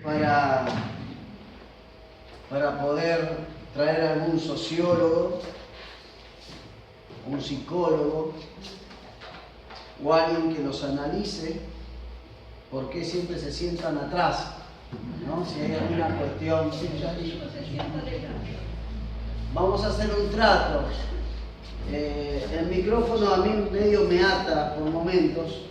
para poder traer a algún sociólogo, un psicólogo o alguien que los analice por qué siempre se sientan atrás, ¿no? Si hay alguna cuestión. Vamos a hacer un trato. El micrófono a mí medio me ata por momentos.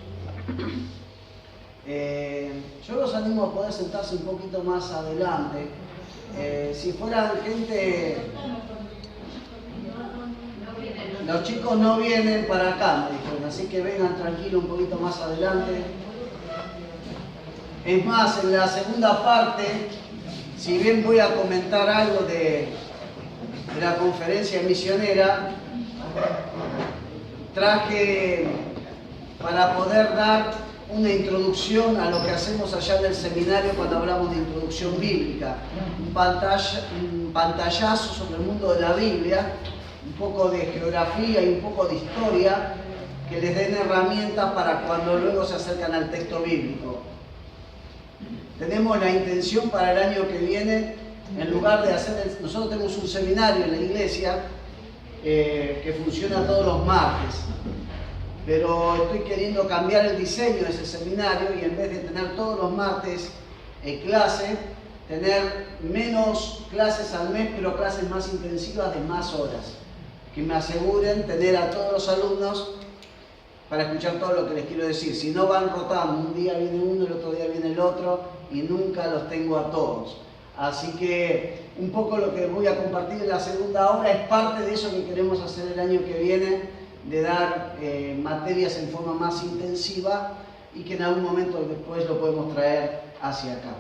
Yo los animo a poder sentarse un poquito más adelante. Si fueran gente... Los chicos no vienen para acá, me dijeron, así que vengan tranquilos un poquito más adelante. Es más, en la segunda parte, si bien voy a comentar algo de la conferencia misionera, traje para poder dar una introducción a lo que hacemos allá en el seminario cuando hablamos de introducción bíblica, un pantallazo sobre el mundo de la Biblia, un poco de geografía y un poco de historia que les den herramientas para cuando luego se acercan al texto bíblico. Tenemos la intención para el año que viene, en lugar de hacer, nosotros tenemos un seminario en la iglesia que funciona todos los martes, pero estoy queriendo cambiar el diseño de ese seminario y en vez de tener todos los martes clase, tener menos clases al mes, pero clases más intensivas de más horas, que me aseguren tener a todos los alumnos para escuchar todo lo que les quiero decir. Si no, van rotando, un día viene uno, el otro día viene el otro y nunca los tengo a todos. Así que un poco lo que voy a compartir en la segunda hora es parte de eso que queremos hacer el año que viene, de dar materias en forma más intensiva y que en algún momento después lo podemos traer hacia acá.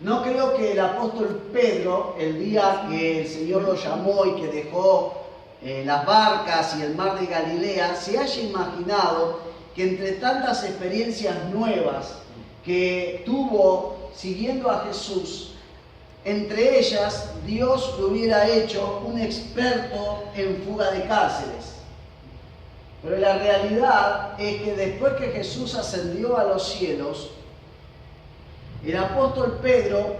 No creo que el apóstol Pedro, el día que el Señor lo llamó y que dejó las barcas y el mar de Galilea, se haya imaginado que entre tantas experiencias nuevas que tuvo siguiendo a Jesús, entre ellas Dios lo hubiera hecho un experto en fuga de cárceles. Pero la realidad es que después que Jesús ascendió a los cielos, el apóstol Pedro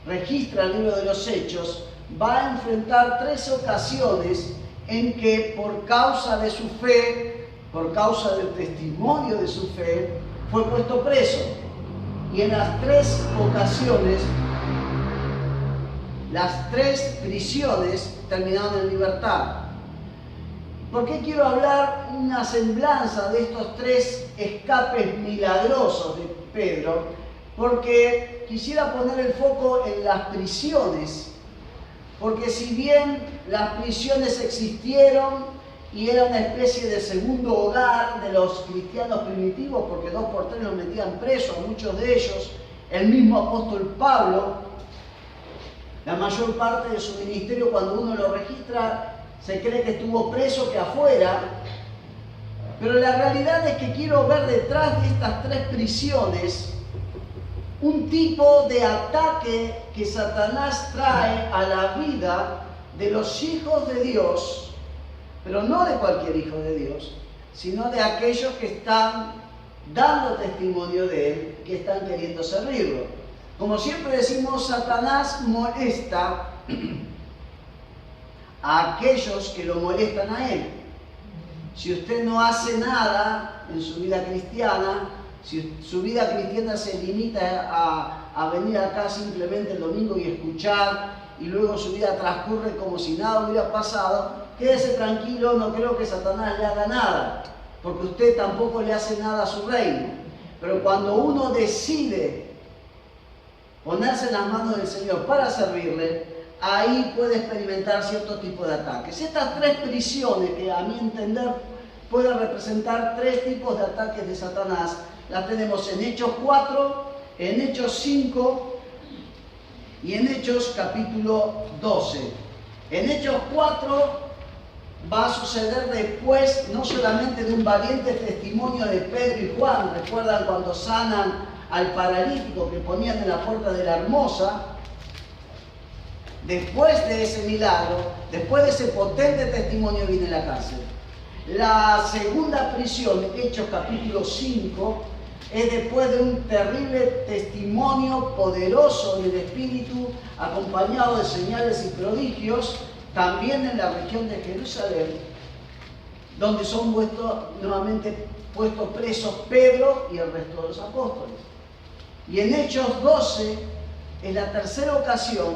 registra el libro de los Hechos, va a enfrentar 3 ocasiones en que por causa de su fe, por causa del testimonio de su fe, fue puesto preso. Y en las 3 ocasiones, las 3 prisiones terminaron en libertad. ¿Por qué quiero hablar una semblanza de estos 3 escapes milagrosos de Pedro? Porque quisiera poner el foco en las prisiones, porque si bien las prisiones existieron y era una especie de segundo hogar de los cristianos primitivos, porque 2 por 3 los metían presos, muchos de ellos, el mismo apóstol Pablo, la mayor parte de su ministerio cuando uno lo registra se cree que estuvo preso que afuera, pero la realidad es que quiero ver detrás de estas 3 prisiones un tipo de ataque que Satanás trae a la vida de los hijos de Dios, pero no de cualquier hijo de Dios, sino de aquellos que están dando testimonio de Él, que están queriendo servirlo. Como siempre decimos, Satanás molesta a aquellos que lo molestan a Él. Si usted no hace nada en su vida cristiana, si su vida cristiana se limita a venir acá simplemente el domingo y escuchar, y luego su vida transcurre como si nada hubiera pasado, quédese tranquilo, no creo que Satanás le haga nada, porque usted tampoco le hace nada a su reino. Pero cuando uno decide ponerse en las manos del Señor para servirle, ahí puede experimentar cierto tipo de ataques. Estas 3 prisiones, que a mi entender pueden representar 3 tipos de ataques de Satanás, las tenemos en Hechos 4, en Hechos 5 y en Hechos capítulo 12. En Hechos 4 va a suceder después no solamente de un valiente testimonio de Pedro y Juan, recuerdan cuando sanan al paralítico que ponían en la puerta de la Hermosa. Después de ese milagro, después de ese potente testimonio, viene la cárcel. La segunda prisión, Hechos capítulo 5, es después de un terrible testimonio poderoso del Espíritu, acompañado de señales y prodigios, también en la región de Jerusalén, donde son nuevamente puestos presos Pedro y el resto de los apóstoles. Y en Hechos 12 es la tercera ocasión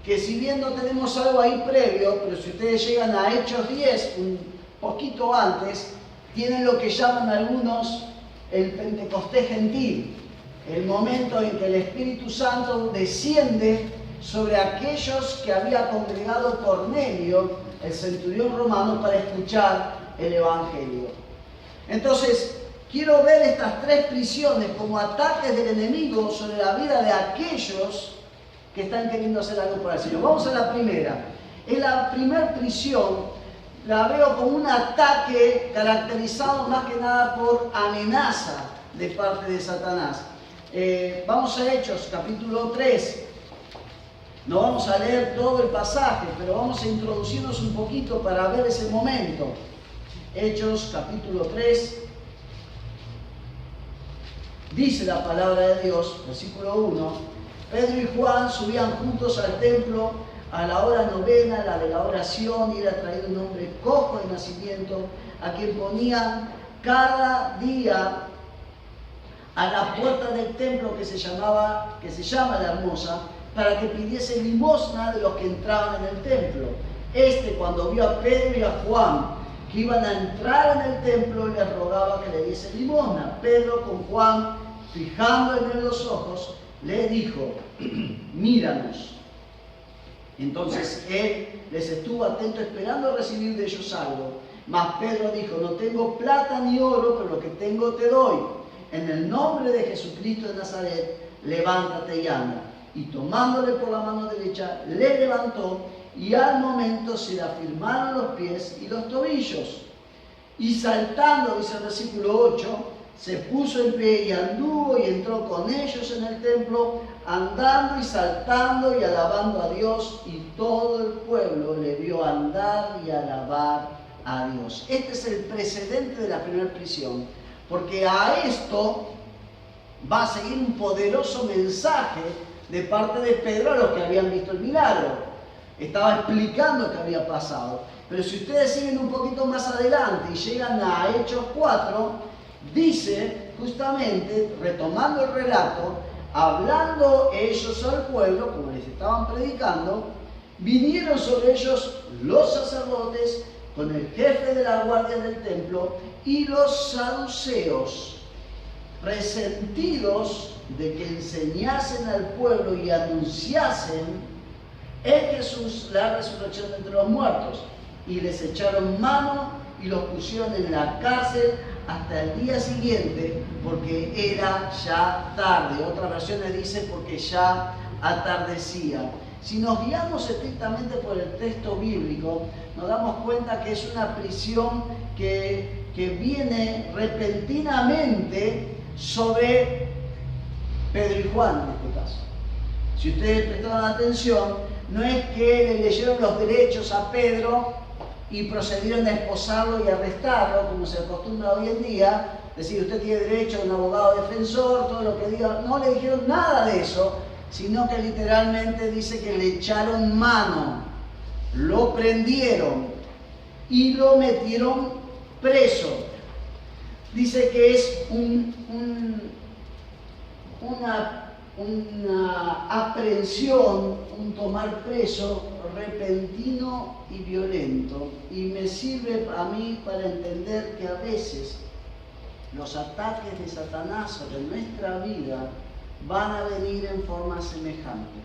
que, si bien no tenemos algo ahí previo, pero si ustedes llegan a Hechos 10, un poquito antes, tienen lo que llaman algunos el Pentecostés gentil, el momento en que el Espíritu Santo desciende sobre aquellos que había congregado Cornelio, el centurión romano, para escuchar el Evangelio. Entonces, quiero ver estas tres prisiones como ataques del enemigo sobre la vida de aquellos que están queriendo hacer algo para el Señor. Vamos a la primera. En la primera prisión la veo como un ataque caracterizado más que nada por amenaza de parte de Satanás. Vamos a Hechos, capítulo 3. No vamos a leer todo el pasaje, pero vamos a introducirnos un poquito para ver ese momento. Hechos, capítulo 3. Dice la palabra de Dios, versículo 1. Pedro y Juan subían juntos al templo a la hora novena, la de la oración, y era traído un hombre cojo de nacimiento, a quien ponían cada día a la puerta del templo que se llama la Hermosa, para que pidiese limosna de los que entraban en el templo. Cuando vio a Pedro y a Juan que iban a entrar en el templo, les rogaba que le diese limosna. Pedro, con Juan fijando en él los ojos, le dijo: míranos. Entonces él les estuvo atento, esperando recibir de ellos algo. Mas Pedro dijo: no tengo plata ni oro, pero lo que tengo te doy. En el nombre de Jesucristo de Nazaret, levántate y anda. Y tomándole por la mano derecha, le levantó, y al momento se le afirmaron los pies y los tobillos. Y saltando, dice el versículo 8, se puso en pie y anduvo y entró con ellos en el templo, andando y saltando y alabando a Dios, y todo el pueblo le vio andar y alabar a Dios. Este es el precedente de la primera prisión, porque a esto va a seguir un poderoso mensaje de parte de Pedro a los que habían visto el milagro. Estaba explicando qué había pasado. Pero si ustedes siguen un poquito más adelante y llegan a Hechos 4, dice justamente, retomando el relato, hablando ellos al pueblo, como les estaban predicando, vinieron sobre ellos los sacerdotes con el jefe de la guardia del templo y los saduceos, resentidos de que enseñasen al pueblo y anunciasen en Jesús la resurrección de entre los muertos, y les echaron mano y los pusieron en la cárcel hasta el día siguiente, porque era ya tarde. Otras versiones dicen porque ya atardecía. Si nos guiamos estrictamente por el texto bíblico, nos damos cuenta que es una prisión que viene repentinamente sobre Pedro y Juan en este caso. Si ustedes prestaron atención, no es que le leyeron los derechos a Pedro y procedieron a esposarlo y arrestarlo, como se acostumbra hoy en día, decir, usted tiene derecho a un abogado defensor, todo lo que diga. No le dijeron nada de eso, sino que literalmente dice que le echaron mano, lo prendieron y lo metieron preso. Dice que es una aprehensión, un tomar preso repentino y violento, y me sirve a mí para entender que a veces los ataques de Satanás sobre nuestra vida van a venir en forma semejante,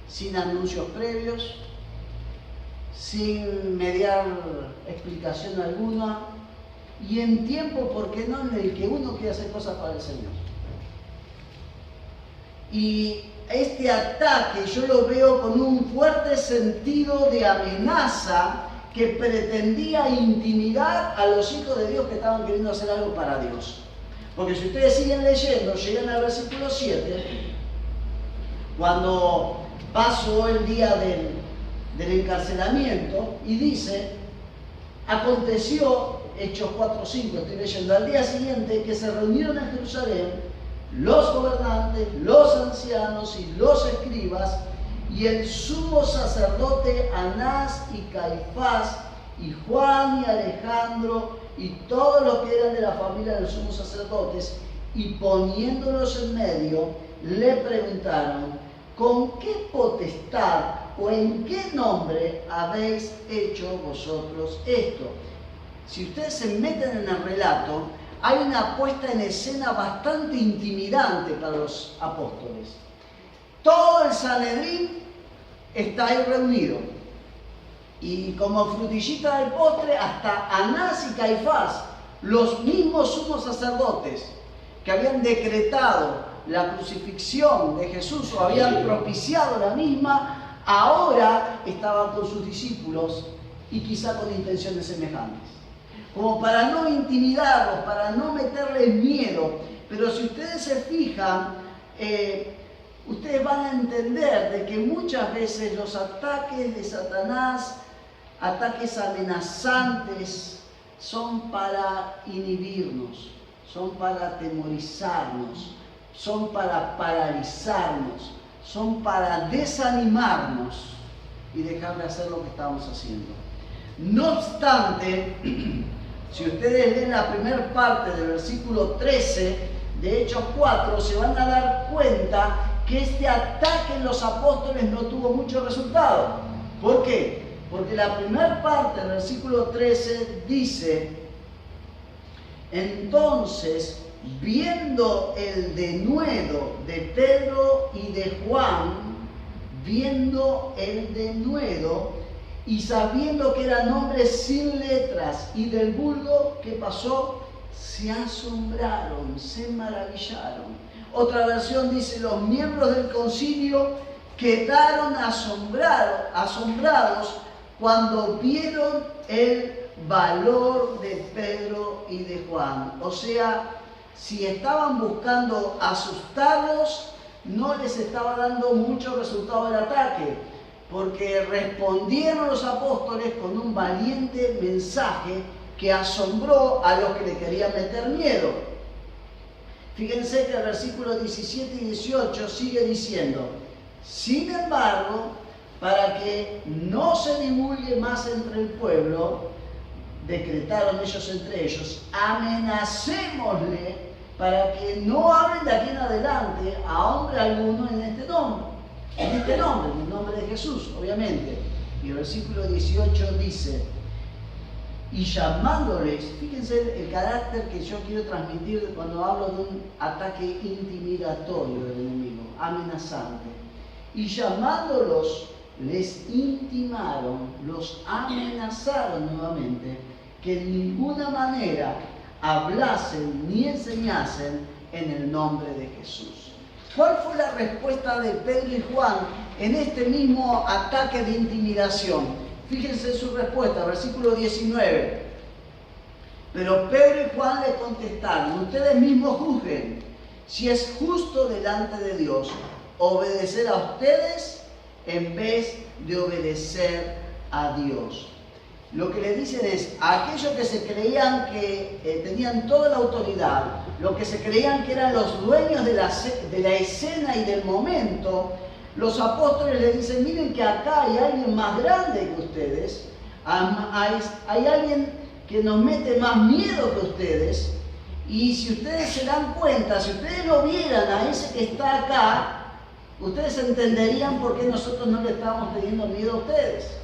sin anuncios previos, sin mediar explicación alguna, y en tiempo, ¿por qué no?, en el que uno quiere hacer cosas para el Señor. Y este ataque yo lo veo con un fuerte sentido de amenaza que pretendía intimidar a los hijos de Dios que estaban queriendo hacer algo para Dios. Porque si ustedes siguen leyendo, llegan al versículo 7, cuando pasó el día del encarcelamiento, y dice: aconteció Hechos 4:5, estoy leyendo, al día siguiente que se reunieron en Jerusalén los gobernantes, los ancianos y los escribas, y el sumo sacerdote Anás y Caifás, y Juan y Alejandro, y todos los que eran de la familia de los sumos sacerdotes, y poniéndolos en medio, le preguntaron, ¿con qué potestad o en qué nombre habéis hecho vosotros esto? Si ustedes se meten en el relato, hay una puesta en escena bastante intimidante para los apóstoles. Todo el Sanedrín está ahí reunido. Y como frutillita del postre, hasta Anás y Caifás, los mismos sumos sacerdotes que habían decretado la crucifixión de Jesús o habían propiciado la misma, ahora estaban con sus discípulos y quizá con intenciones semejantes. Como para no intimidarlos, para no meterles miedo. Pero si ustedes se fijan, ustedes van a entender de que muchas veces los ataques de Satanás, ataques amenazantes, son para inhibirnos, son para atemorizarnos, son para paralizarnos, son para desanimarnos y dejar de hacer lo que estamos haciendo. No obstante, si ustedes leen la primera parte del versículo 13 de Hechos 4, se van a dar cuenta que este ataque en los apóstoles no tuvo mucho resultado. ¿Por qué? Porque la primera parte del versículo 13 dice, entonces, viendo el denuedo de Pedro y de Juan, viendo el denuedo, y sabiendo que eran hombres sin letras y del vulgo, ¿qué pasó? Se asombraron, se maravillaron. Otra versión dice, los miembros del concilio quedaron asombrados cuando vieron el valor de Pedro y de Juan. O sea, si estaban buscando asustarlos, no les estaba dando mucho resultado el ataque, porque respondieron los apóstoles con un valiente mensaje que asombró a los que le querían meter miedo. Fíjense que el versículo 17 y 18 sigue diciendo, sin embargo, para que no se divulgue más entre el pueblo, decretaron ellos entre ellos, amenacémosle para que no hablen de aquí en adelante a hombre alguno en este nombre. En el nombre de Jesús, obviamente. Y el versículo 18 dice, y llamándoles, fíjense el carácter que yo quiero transmitir cuando hablo de un ataque intimidatorio del enemigo, amenazante. Y llamándolos, les intimaron, los amenazaron nuevamente, que en ninguna manera hablasen ni enseñasen en el nombre de Jesús. ¿Cuál fue la respuesta de Pedro y Juan en este mismo ataque de intimidación? Fíjense su respuesta, versículo 19. Pero Pedro y Juan le contestaron, ustedes mismos juzguen si es justo delante de Dios obedecer a ustedes en vez de obedecer a Dios. Lo que le dicen es, a aquellos que se creían que tenían toda la autoridad, los que se creían que eran los dueños de la escena y del momento, los apóstoles le dicen, miren que acá hay alguien más grande que ustedes, hay alguien que nos mete más miedo que ustedes, y si ustedes se dan cuenta, si ustedes lo vieran a ese que está acá, ustedes entenderían por qué nosotros no le estamos teniendo miedo a ustedes.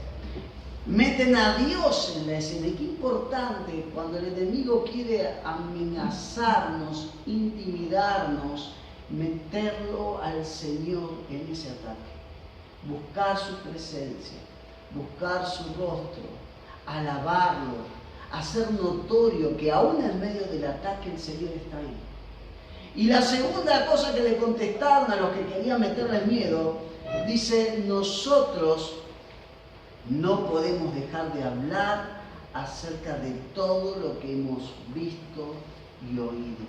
Meten a Dios en la escena. Y qué importante cuando el enemigo quiere amenazarnos, intimidarnos, meterlo al Señor en ese ataque. Buscar su presencia, buscar su rostro, alabarlo, hacer notorio que aún en medio del ataque el Señor está ahí. Y la segunda cosa que le contestaron a los que querían meterles miedo, dice, nosotros no podemos dejar de hablar acerca de todo lo que hemos visto y oído.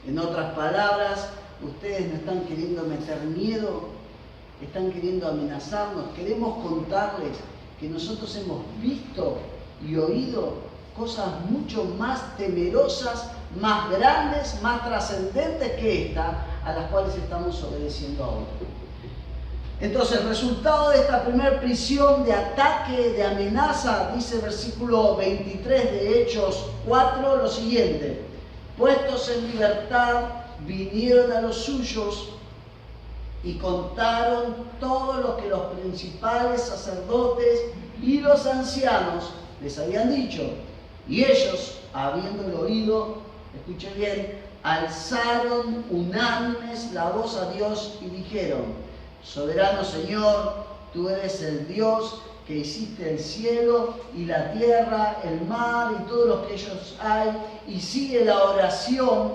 En otras palabras, ustedes no están queriendo meter miedo, están queriendo amenazarnos. Queremos contarles que nosotros hemos visto y oído cosas mucho más temerosas, más grandes, más trascendentes que esta, a las cuales estamos obedeciendo ahora. Entonces, el resultado de esta primera prisión de ataque, de amenaza, dice el versículo 23 de Hechos 4, lo siguiente: puestos en libertad, vinieron a los suyos y contaron todo lo que los principales sacerdotes y los ancianos les habían dicho. Y ellos, habiéndolo oído, escuchen bien, alzaron unánimes la voz a Dios y dijeron: soberano Señor, tú eres el Dios que hiciste el cielo y la tierra, el mar y todo lo que ellos hay. Y sigue la oración,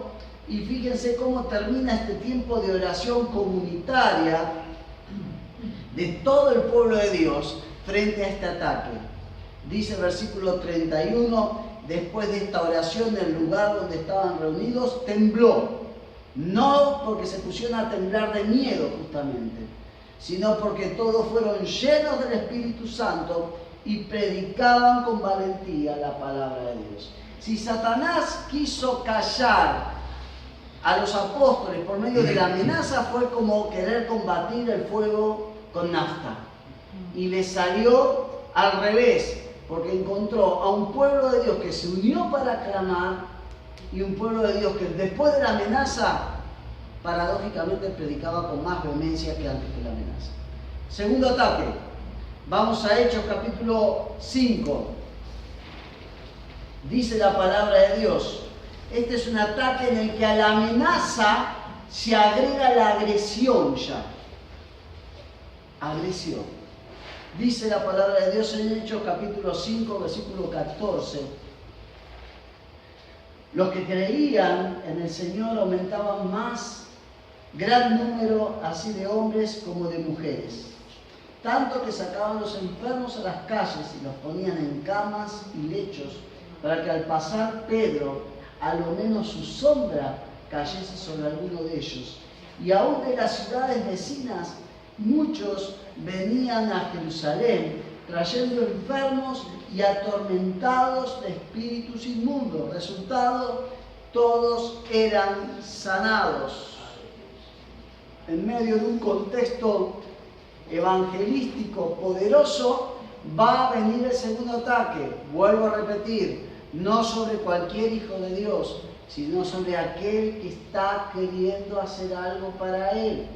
y fíjense cómo termina este tiempo de oración comunitaria de todo el pueblo de Dios frente a este ataque. Dice el versículo 31, después de esta oración, el lugar donde estaban reunidos tembló. No porque se pusieron a temblar de miedo justamente, sino porque todos fueron llenos del Espíritu Santo y predicaban con valentía la palabra de Dios. Si Satanás quiso callar a los apóstoles por medio de la amenaza, fue como querer combatir el fuego con nafta. Y le salió al revés, porque encontró a un pueblo de Dios que se unió para clamar y un pueblo de Dios que después de la amenaza, paradójicamente, predicaba con más vehemencia que antes de la amenaza. Segundo ataque. Vamos a Hechos capítulo 5. Dice la palabra de Dios. Este es un ataque en el que a la amenaza se agrega la agresión ya. Agresión. Dice la palabra de Dios en Hechos capítulo 5, versículo 14. Los que creían en el Señor aumentaban más, gran número así de hombres como de mujeres. Tanto que sacaban los enfermos a las calles y los ponían en camas y lechos, para que al pasar Pedro, a lo menos su sombra cayese sobre alguno de ellos. Y aún de las ciudades vecinas, muchos venían a Jerusalén, trayendo enfermos y atormentados de espíritus inmundos. Resultado, todos eran sanados. En medio de un contexto evangelístico poderoso, va a venir el segundo ataque. Vuelvo a repetir, no sobre cualquier hijo de Dios, sino sobre aquel que está queriendo hacer algo para él.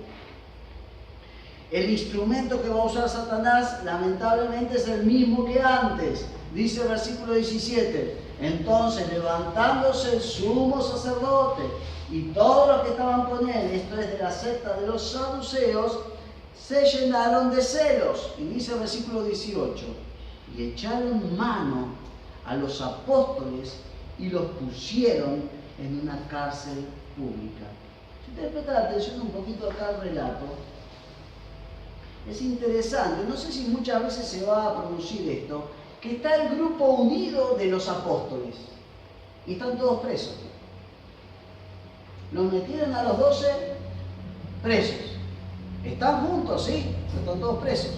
El instrumento que va a usar Satanás, lamentablemente, es el mismo que antes. Dice el versículo 17, entonces levantándose el sumo sacerdote y todos los que estaban con él, esto es de la secta de los saduceos, se llenaron de celos. Y dice el versículo 18, y echaron mano a los apóstoles y los pusieron en una cárcel pública. Si ustedes prestan atención un poquito acá al relato, es interesante, no sé si muchas veces se va a producir esto, que está el grupo unido de los apóstoles y están todos presos. Los metieron a los 12 presos. Están juntos, sí, pero están todos presos.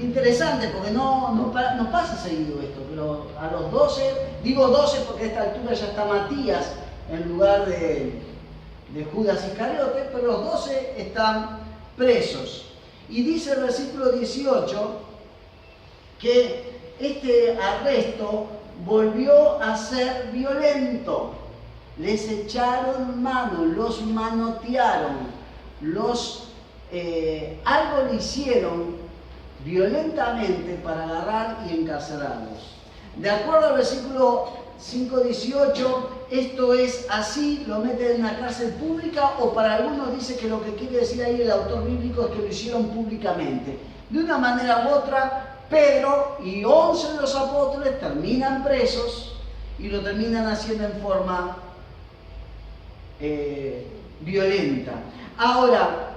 Interesante, porque no pasa seguido esto, pero a los 12, digo 12 porque a esta altura ya está Matías en lugar de Judas Iscariote, pero los 12 están presos. Y dice el versículo 18 que este arresto volvió a ser violento. Les echaron mano, los manotearon, algo le hicieron violentamente para agarrar y encarcelarlos. De acuerdo al versículo 5:18, esto es así, lo meten en una cárcel pública, o para algunos dice que lo que quiere decir ahí el autor bíblico es que lo hicieron públicamente. De una manera u otra, Pedro y 11 de los apóstoles terminan presos y lo terminan haciendo en forma violenta. Ahora,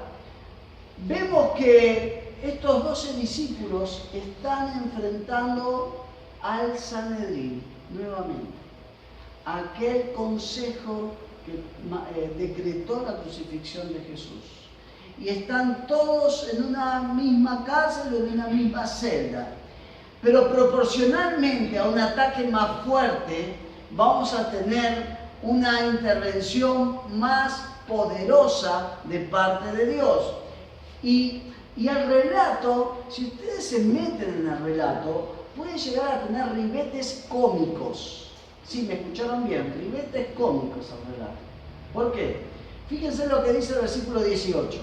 vemos que estos 12 discípulos están enfrentando al Sanedrín nuevamente, aquel consejo que decretó la crucifixión de Jesús. Y están todos en una misma cárcel o en una misma celda. Pero proporcionalmente a un ataque más fuerte, vamos a tener una intervención más poderosa de parte de Dios. Y el relato, si ustedes se meten en el relato, puede llegar a tener ribetes cómicos. Sí, me escucharon bien, ribetes cómicos al relato. ¿Por qué? Fíjense lo que dice el versículo 18.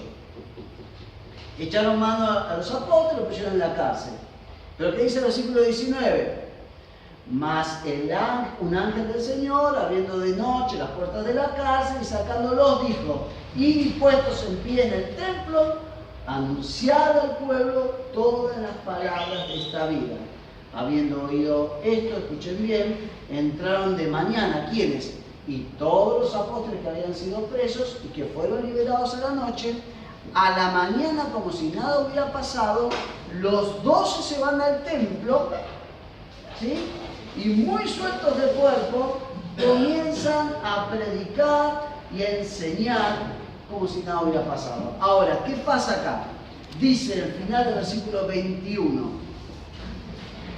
Echaron mano a los apóstoles y los pusieron en la cárcel. Pero ¿qué dice el versículo 19? Mas un ángel del Señor, abriendo de noche las puertas de la cárcel y sacándolos, dijo: y puestos en pie en el templo, anunciad al pueblo todas las palabras de esta vida. Habiendo oído esto, escuchen bien, entraron de mañana. ¿Quiénes? Y todos los apóstoles que habían sido presos y que fueron liberados a la noche, a la mañana, como si nada hubiera pasado, los 12 se van al templo, ¿sí? Y muy sueltos de cuerpo, comienzan a predicar y a enseñar como si nada hubiera pasado. Ahora, ¿qué pasa acá? Dice el final del versículo 21.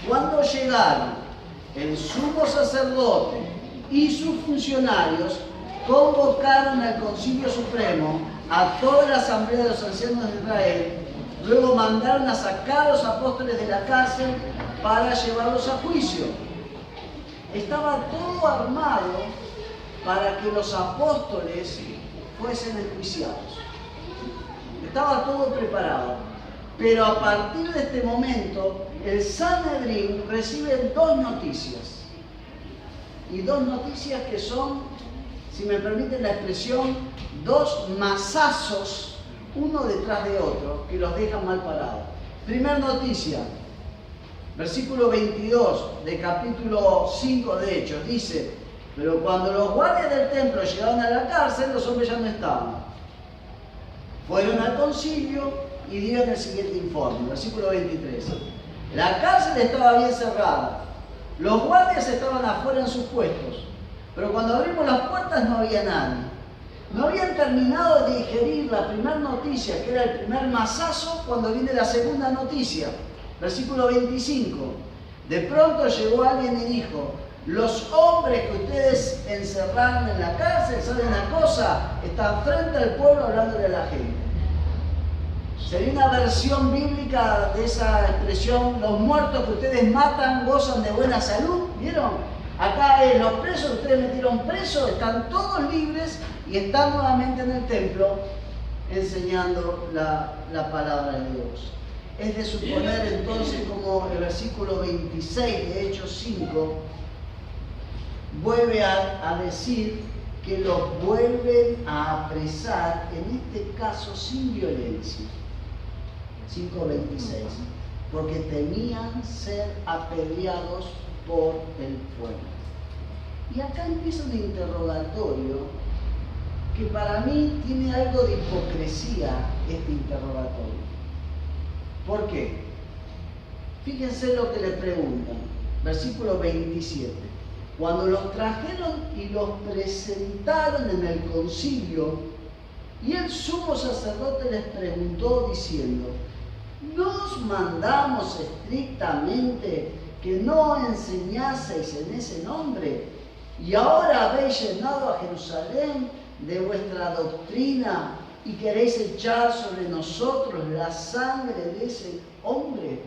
Cuando llegaron el sumo sacerdote y sus funcionarios, convocaron al Concilio Supremo, a toda la asamblea de los ancianos de Israel. Luego mandaron a sacar a los apóstoles de la cárcel para llevarlos a juicio. Estaba todo armado para que los apóstoles fuesen enjuiciados. Estaba todo preparado. Pero a partir de este momento, el Sanedrín recibe dos noticias. Y dos noticias que son, si me permiten la expresión, dos mazazos, uno detrás de otro, que los dejan mal parados. Primera noticia, versículo 22 de capítulo 5 de Hechos, dice: pero cuando los guardias del templo llegaron a la cárcel, los hombres ya no estaban. Fueron al concilio y dieron el siguiente informe, versículo 23. La cárcel estaba bien cerrada, los guardias estaban afuera en sus puestos, pero cuando abrimos las puertas no había nadie. No habían terminado de digerir la primera noticia, que era el primer mazazo, cuando viene la segunda noticia. Versículo 25. De pronto llegó alguien y dijo: los hombres que ustedes encerraron en la cárcel, ¿saben una cosa? Están frente al pueblo hablándole a la gente. Sería una versión bíblica de esa expresión: los muertos que ustedes matan gozan de buena salud. ¿Vieron? Acá es: los presos que ustedes metieron presos están todos libres y están nuevamente en el templo enseñando la palabra de Dios. Es de suponer entonces, como el versículo 26 de Hechos 5 vuelve a decir, que los vuelven a apresar, en este caso sin violencia. 5:26, porque temían ser apedreados por el fuego. Y acá empieza un interrogatorio que para mí tiene algo de hipocresía, este interrogatorio. ¿Por qué? Fíjense lo que le preguntan, versículo 27. Cuando los trajeron y los presentaron en el concilio, y el sumo sacerdote les preguntó diciendo: ¿nos mandamos estrictamente que no enseñaseis en ese nombre? Y ahora habéis llenado a Jerusalén de vuestra doctrina y queréis echar sobre nosotros la sangre de ese hombre.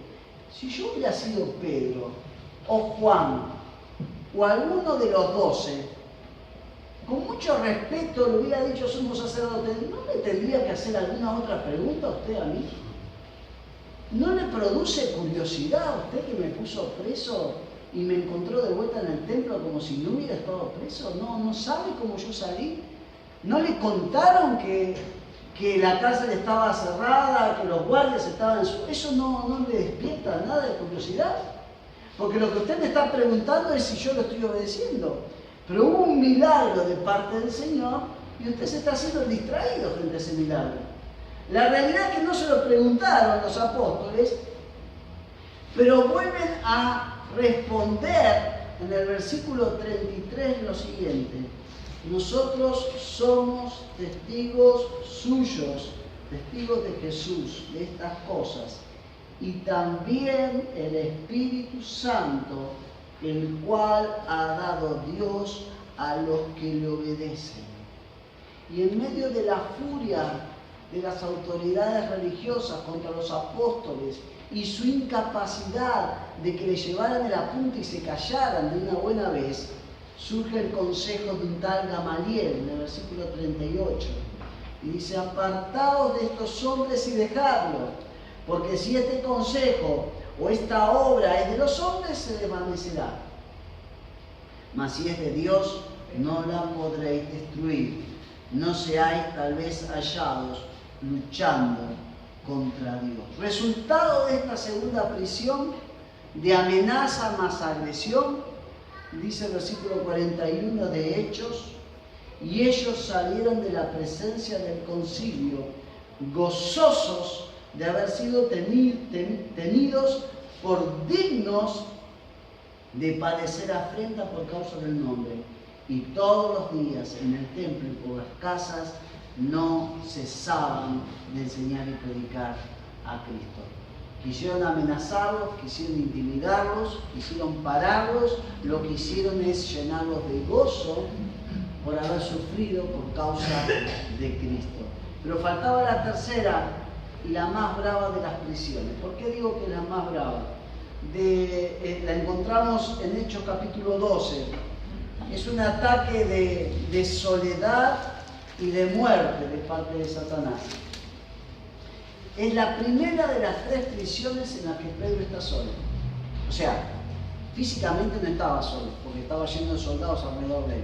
Si yo hubiera sido Pedro o Juan o alguno de los 12, con mucho respeto le hubiera dicho: sumo sacerdote, ¿no me tendría que hacer alguna otra pregunta a usted a mí? ¿No le produce curiosidad a usted que me puso preso y me encontró de vuelta en el templo como si no hubiera estado preso? ¿No sabe cómo yo salí? ¿No le contaron que la cárcel estaba cerrada, que los guardias estaban en su... ¿Eso no le despierta nada de curiosidad? Porque lo que usted me está preguntando es si yo lo estoy obedeciendo. Pero hubo un milagro de parte del Señor y usted se está haciendo distraído frente a ese milagro. La realidad es que no se lo preguntaron los apóstoles, pero vuelven a responder en el versículo 33 lo siguiente: nosotros somos testigos suyos, testigos de Jesús, de estas cosas. y también el Espíritu Santo, el cual ha dado Dios a los que le obedecen. Y en medio de la furia de las autoridades religiosas contra los apóstoles y su incapacidad de que le llevaran el apunte y se callaran de una buena vez, surge el consejo de un tal Gamaliel en el versículo 38. Y dice: apartaos de estos hombres y dejadlos, porque si este consejo o esta obra es de los hombres, se desvanecerá. Mas si es de Dios, no la podréis destruir. No seáis tal vez hallados luchando contra Dios. Resultado de esta segunda prisión, de amenaza más agresión, dice el versículo 41 de Hechos: y ellos salieron de la presencia del concilio, gozosos de haber sido tenidos por dignos de padecer afrenta por causa del nombre. Y todos los días en el templo y por las casas no cesaban de enseñar y predicar a Cristo. Quisieron amenazarlos, quisieron intimidarlos, quisieron pararlos. Lo que hicieron es llenarlos de gozo por haber sufrido por causa de Cristo. Pero faltaba la tercera y la más brava de las prisiones. ¿Por qué digo que es la más brava? La encontramos en Hechos capítulo 12. Es un ataque de soledad y de muerte de parte de Satanás. Es la primera de las tres prisiones en las que Pedro está solo. O sea, físicamente no estaba solo, porque estaba lleno de soldados alrededor de él.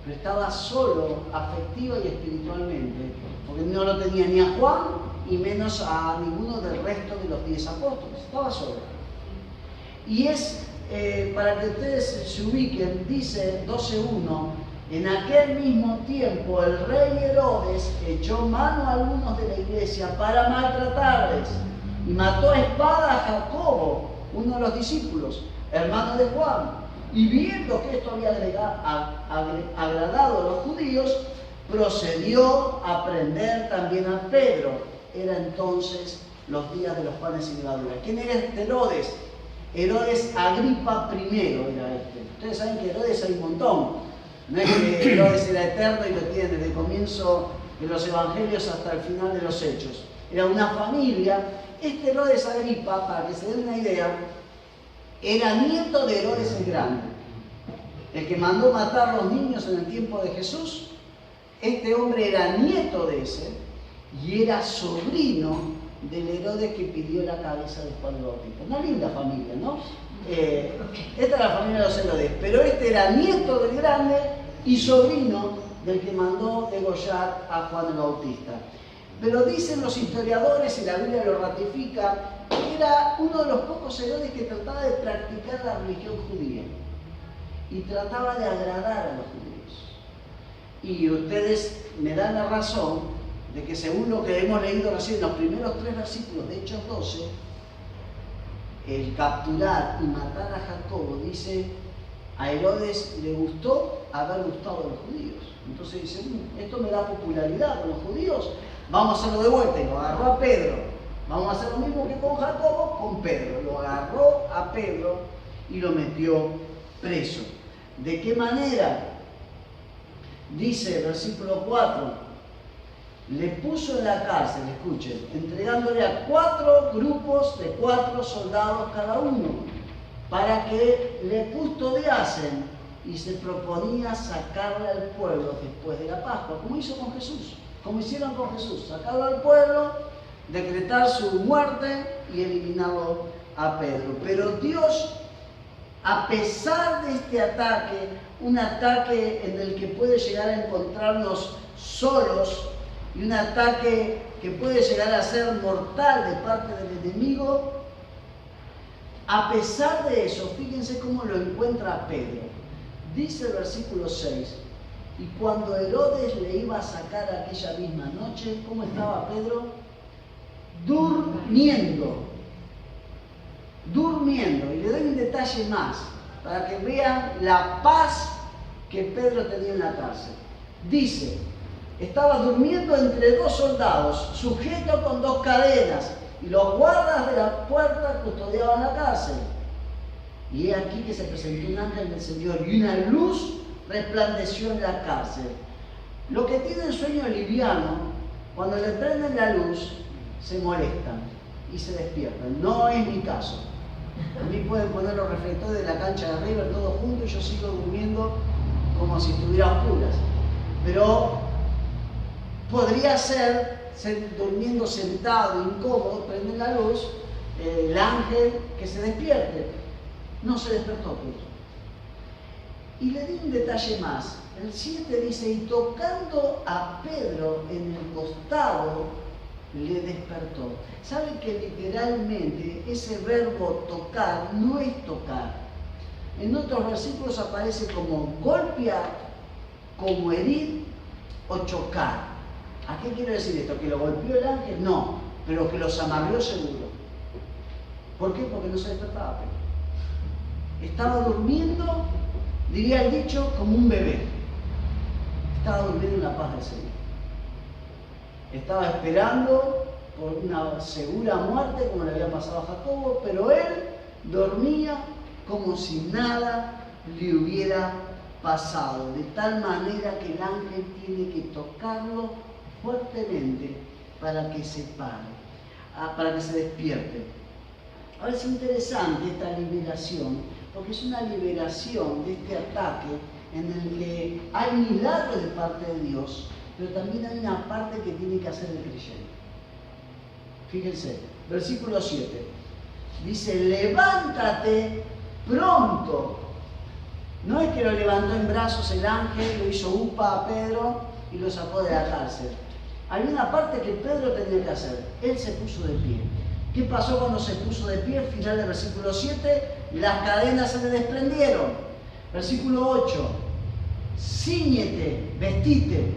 Pero estaba solo afectiva y espiritualmente, porque no lo tenía ni a Juan y menos a ninguno del resto de los 10 apóstoles. Estaba solo. Y es, para que ustedes se ubiquen, dice 12:1: en aquel mismo tiempo el rey Herodes echó mano a algunos de la iglesia para maltratarles y mató a espada a Jacobo, uno de los discípulos, hermano de Juan. Y viendo que esto había agradado a los judíos, procedió a prender también a Pedro. Era entonces los días de los panes sin levadura. ¿Quién era este Herodes? Herodes Agripa I era este. Ustedes saben que Herodes hay un montón. No es que Herodes era eterno y lo tiene desde el comienzo de los evangelios hasta el final de los hechos. Era una familia. Este Herodes Agripa, para que se den una idea, era nieto de Herodes el Grande, el que mandó matar a los niños en el tiempo de Jesús. Este hombre era nieto de ese y era sobrino del Herodes que pidió la cabeza de Juan el Bautista. Una linda familia, ¿no? Esta es la familia de los Herodes, pero este era nieto del Grande y sobrino del que mandó degollar a Juan el Bautista. Pero dicen los historiadores, y la Biblia lo ratifica, que era uno de los pocos Herodes que trataba de practicar la religión judía y trataba de agradar a los judíos. Y ustedes me dan la razón de que, según lo que hemos leído recién en los primeros 3 versículos de Hechos 12, el capturar y matar a Jacobo, dice, a Herodes le gustó haber gustado a los judíos. Entonces dice: esto me da popularidad con los judíos, vamos a hacerlo de vuelta. Y lo agarró a Pedro. Vamos a hacer lo mismo que con Jacobo, con Pedro. Lo agarró a Pedro y lo metió preso. ¿De qué manera? Dice el versículo 4: le puso en la cárcel, escuchen, entregándole a 4 grupos de 4 soldados cada uno, para que le custodiasen, y se proponía sacarle al pueblo después de la Pascua, como hizo con Jesús, como hicieron con Jesús: sacarlo al pueblo, decretar su muerte y eliminarlo a Pedro. Pero Dios, a pesar de este ataque, un ataque en el que puede llegar a encontrarnos solos, y un ataque que puede llegar a ser mortal de parte del enemigo, a pesar de eso, fíjense cómo lo encuentra Pedro. Dice el versículo 6: y cuando Herodes le iba a sacar aquella misma noche, ¿cómo estaba Pedro? Durmiendo. Durmiendo. Y le doy un detalle más, para que vean la paz que Pedro tenía en la cárcel. Dice: estaba durmiendo entre 2 soldados, sujeto con 2 cadenas, y los guardas de la puerta custodiaban la cárcel. Y he aquí que se presentó un ángel del Señor y una luz resplandeció en la cárcel. Los que tienen sueño liviano, cuando le prenden la luz, se molestan y se despiertan. No es mi caso. A mí pueden poner los reflectores de la cancha de River todos juntos y yo sigo durmiendo como si estuviera a oscuras. Pero podría ser durmiendo sentado, incómodo, prenden la luz, el ángel que se despierte. No se despertó Pedro. Y le di un detalle más. El 7 dice, y tocando a Pedro en el costado, le despertó. ¿Saben que literalmente ese verbo tocar no es tocar? En otros versículos aparece como golpear, como herir o chocar. ¿A qué quiere decir esto? ¿Que lo golpeó el ángel? No, pero que los amarrió seguro. ¿Por qué? Porque no se despertaba Pedro. Estaba durmiendo, diría el dicho, como un bebé. Estaba durmiendo en la paz del Señor. Estaba esperando por una segura muerte, como le había pasado a Jacobo, pero él dormía como si nada le hubiera pasado, de tal manera que el ángel tiene que tocarlo fuertemente para que se pare, para que se despierte. Ahora es interesante esta liberación, porque es una liberación de este ataque en el que hay milagros de parte de Dios, pero también hay una parte que tiene que hacer el creyente. Fíjense, versículo 7, dice, levántate pronto. No es que lo levantó en brazos el ángel, lo hizo upa a Pedro y lo sacó de la cárcel. Hay una parte que Pedro tenía que hacer. Él se puso de pie. ¿Qué pasó cuando se puso de pie? Al final del versículo 7, las cadenas se le desprendieron. Versículo 8, cíñete, vestite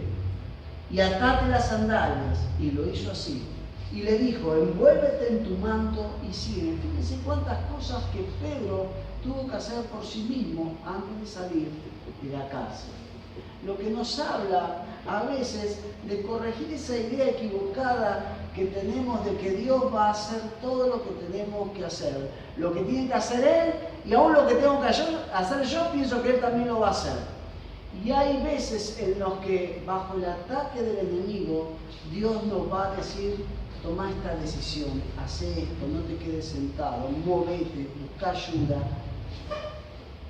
y atate las sandalias. Y lo hizo así. Y le dijo, envuélvete en tu manto y sígueme. Fíjense cuántas cosas que Pedro tuvo que hacer por sí mismo antes de salir de la cárcel. Lo que nos habla a veces de corregir esa idea equivocada que tenemos de que Dios va a hacer todo lo que tenemos que hacer. Lo que tiene que hacer Él y aún lo que tengo que hacer yo, pienso que Él también lo va a hacer. Y hay veces en los que bajo el ataque del enemigo, Dios nos va a decir, toma esta decisión, haz esto, no te quedes sentado, movete, busca ayuda,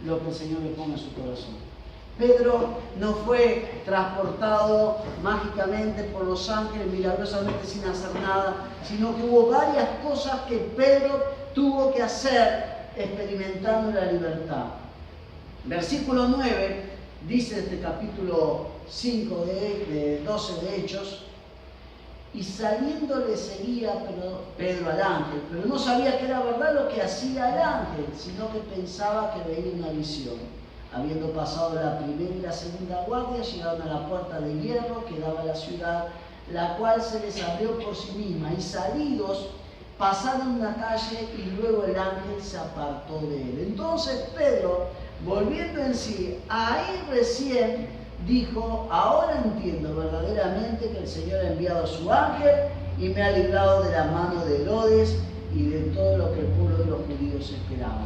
lo que el Señor le ponga en su corazón. Pedro no fue transportado mágicamente por los ángeles, milagrosamente sin hacer nada, sino que hubo varias cosas que Pedro tuvo que hacer experimentando la libertad. Versículo 9 dice este capítulo 5 de 12 de Hechos, y saliendo le seguía Pedro al ángel, pero no sabía que era verdad lo que hacía el ángel, sino que pensaba que veía una visión. Habiendo pasado la primera y la segunda guardia, llegaron a la puerta de hierro que daba a la ciudad, la cual se les abrió por sí misma, y salidos pasaron una calle y luego el ángel se apartó de él. Entonces Pedro, volviendo en sí, ahí recién dijo, ahora entiendo verdaderamente que el Señor ha enviado a su ángel y me ha librado de la mano de Herodes y de todo lo que el pueblo de los judíos esperaba.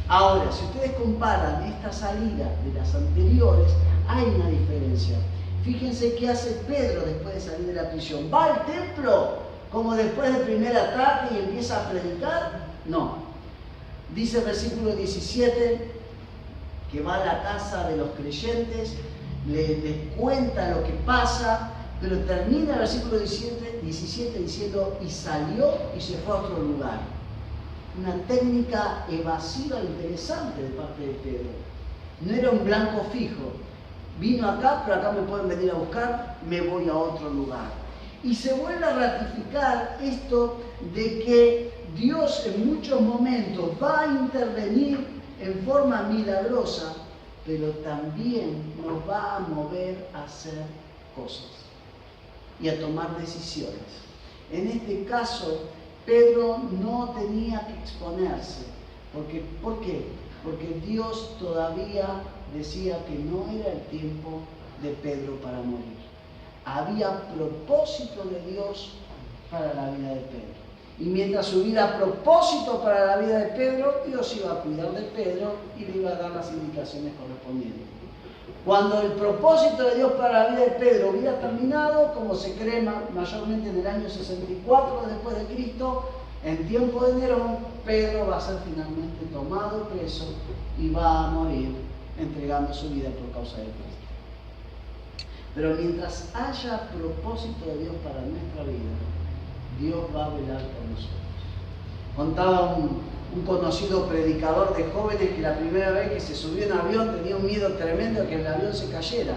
Ahora, si ustedes comparan esta salida de las anteriores, hay una diferencia. Fíjense qué hace Pedro después de salir de la prisión. ¿Va al templo como después del primer ataque y empieza a predicar? No. Dice el versículo 17 que va a la casa de los creyentes, les cuenta lo que pasa, pero termina el versículo 17 diciendo, y salió y se fue a otro lugar. Una técnica evasiva interesante de parte de Pedro. No era un blanco fijo. Vino acá, pero acá me pueden venir a buscar, me voy a otro lugar. Y se vuelve a ratificar esto de que Dios en muchos momentos va a intervenir en forma milagrosa, pero también nos va a mover a hacer cosas y a tomar decisiones. En este caso, Pedro no tenía que exponerse. ¿Por qué? Porque Dios todavía decía que no era el tiempo de Pedro para morir. Había propósito de Dios para la vida de Pedro. Y mientras hubiera propósito para la vida de Pedro, Dios iba a cuidar de Pedro y le iba a dar las indicaciones correspondientes. Cuando el propósito de Dios para la vida de Pedro hubiera terminado, como se cree mayormente en el año 64 después de Cristo, en tiempo de Nerón, Pedro va a ser finalmente tomado preso y va a morir entregando su vida por causa de Cristo. Pero mientras haya propósito de Dios para nuestra vida, Dios va a velar por nosotros. Contaba un conocido predicador de jóvenes que la primera vez que se subió en avión tenía un miedo tremendo de que el avión se cayera.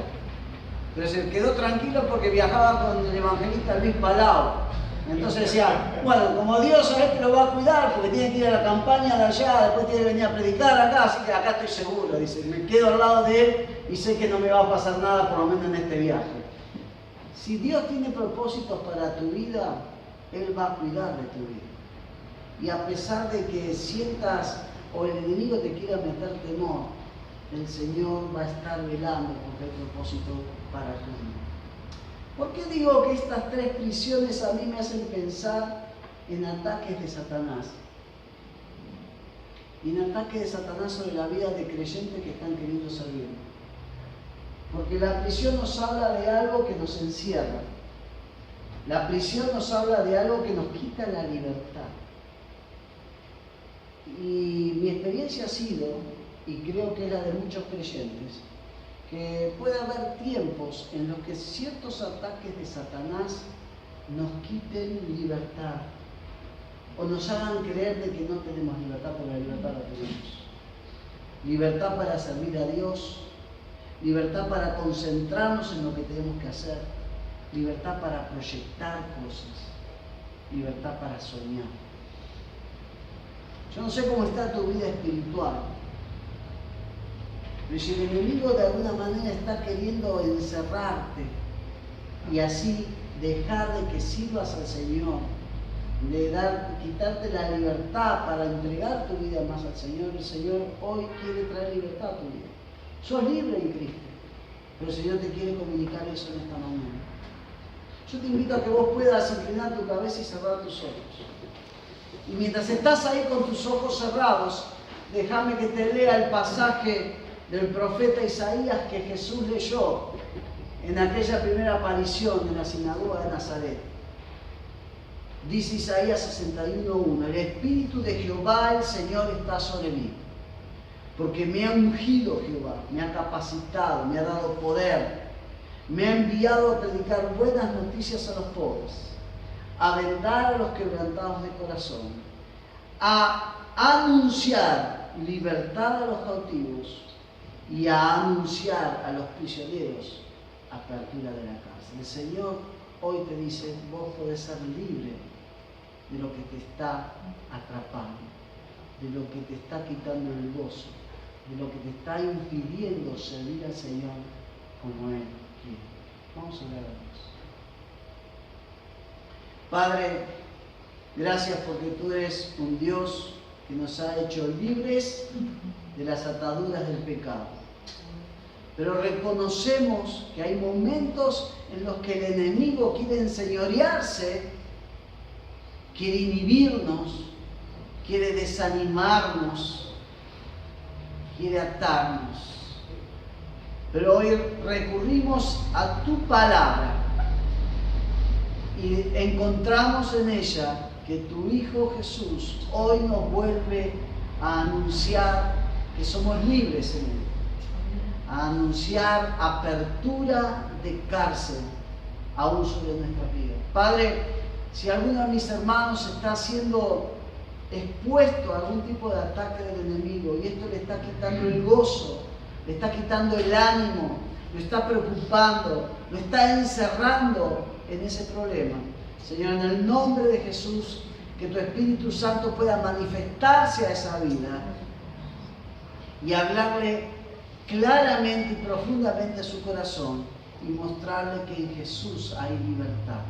Pero se quedó tranquilo porque viajaba con el evangelista Luis Palau. Entonces decía, bueno, como Dios a este lo va a cuidar porque tiene que ir a la campaña de allá, después tiene que venir a predicar acá, así que acá estoy seguro. Dice, me quedo al lado de él y sé que no me va a pasar nada, por lo menos en este viaje. Si Dios tiene propósitos para tu vida, Él va a cuidar de tu vida. Y a pesar de que sientas o el enemigo te quiera meter temor, el Señor va a estar velando porque hay propósito para tu vida. ¿Por qué digo que estas tres prisiones a mí me hacen pensar en ataques de Satanás? Y en ataques de Satanás sobre la vida de creyentes que están queriendo servir. Porque la prisión nos habla de algo que nos encierra. La prisión nos habla de algo que nos quita la libertad. Y mi experiencia ha sido, y creo que es la de muchos creyentes, que puede haber tiempos en los que ciertos ataques de Satanás nos quiten libertad o nos hagan creer de que no tenemos libertad, porque la libertad la tenemos. Libertad para servir a Dios, libertad para concentrarnos en lo que tenemos que hacer, libertad para proyectar cosas, libertad para soñar. Yo no sé cómo está tu vida espiritual, pero si el enemigo de alguna manera está queriendo encerrarte y así dejar de que sirvas al Señor, de quitarte la libertad para entregar tu vida más al Señor, el Señor hoy quiere traer libertad a tu vida. Sos libre en Cristo, pero el Señor te quiere comunicar eso en esta mañana. Yo te invito a que vos puedas inclinar tu cabeza y cerrar tus ojos. Y mientras estás ahí con tus ojos cerrados, déjame que te lea el pasaje del profeta Isaías que Jesús leyó en aquella primera aparición en la sinagoga de Nazaret. Dice Isaías 61:1, el Espíritu de Jehová, el Señor, está sobre mí, porque me ha ungido Jehová, me ha capacitado, me ha dado poder, me ha enviado a predicar buenas noticias a los pobres, a vendar a los quebrantados de corazón, a anunciar libertad a los cautivos y a anunciar a los prisioneros apertura de la cárcel. El Señor hoy te dice, vos podés ser libre de lo que te está atrapando, de lo que te está quitando el gozo, de lo que te está impidiendo servir al Señor como Él quiere. Vamos a orar a Dios. Padre, gracias porque tú eres un Dios que nos ha hecho libres de las ataduras del pecado. Pero reconocemos que hay momentos en los que el enemigo quiere enseñorearse, quiere inhibirnos, quiere desanimarnos, quiere atarnos. Pero hoy recurrimos a tu palabra y encontramos en ella que tu Hijo Jesús hoy nos vuelve a anunciar que somos libres en Él, a anunciar apertura de cárcel aún sobre nuestras vidas. Padre, si alguno de mis hermanos está siendo expuesto a algún tipo de ataque del enemigo y esto le está quitando el gozo, le está quitando el ánimo, lo está preocupando, lo está encerrando en ese problema, Señor, en el nombre de Jesús, que tu Espíritu Santo pueda manifestarse a esa vida y hablarle claramente y profundamente a su corazón y mostrarle que en Jesús hay libertad.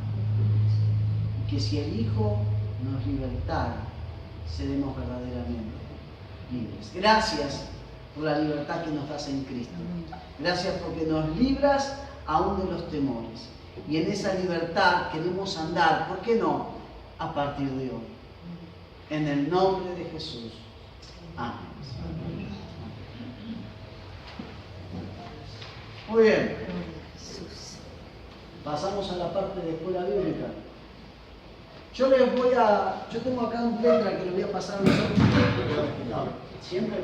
Y que si el Hijo nos libertara, seremos verdaderamente libres. Gracias por la libertad que nos das en Cristo. Gracias porque nos libras aún de los temores. Y en esa libertad queremos andar, ¿por qué no? A partir de hoy. En el nombre de Jesús. Amén. Muy bien. Pasamos a la parte de escuela bíblica. Yo tengo acá un letra que le voy a pasar a nosotros. No, siempre